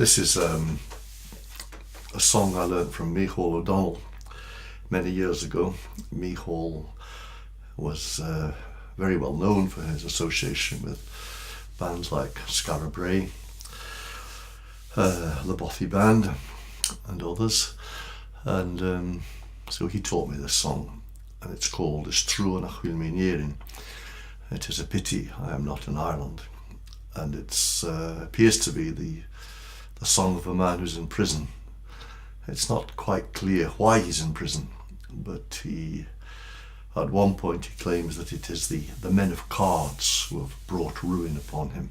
This is a song I learnt from Micheál O'Donnell many years ago. Micheál was very well known for his association with bands like Skara Brae, the Bothy Band and others, and so he taught me this song, and it's called Is Trua nach Bhfuil Mé Néireann. It is a pity I am not in Ireland, and it appears to be the song of a man who's in prison. It's not quite clear why he's in prison, but at one point he claims that it is the men of cards who have brought ruin upon him.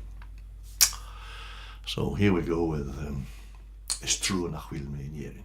So here we go with Is Trua nach Bhfuil Mé Néireann.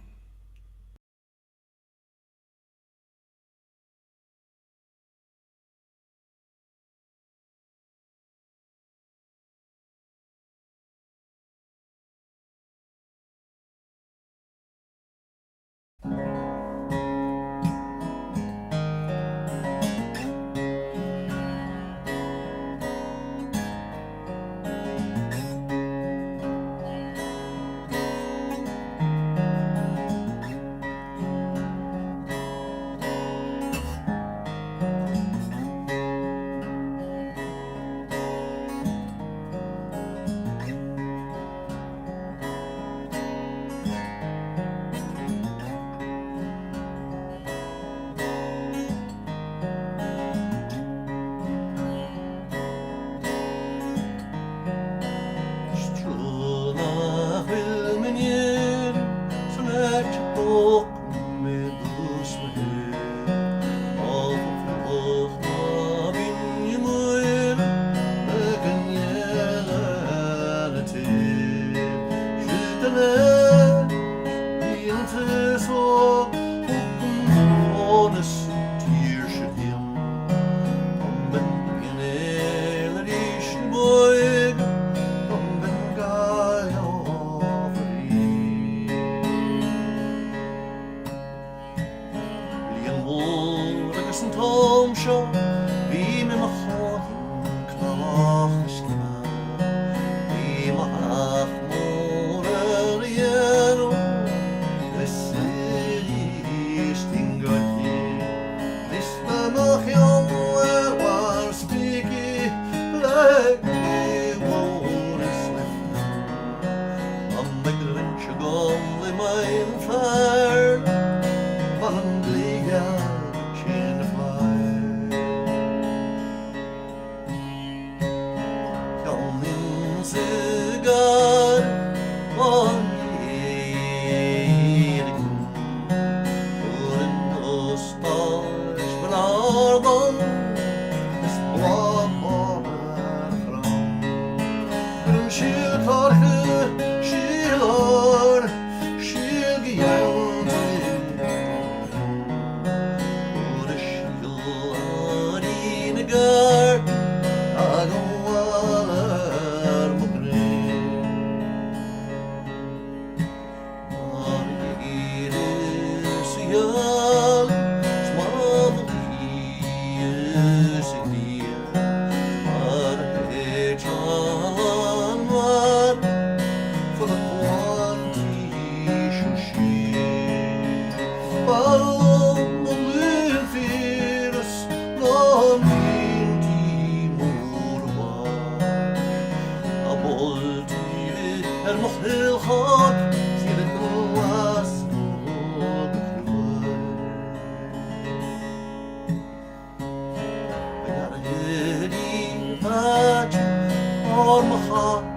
Or my heart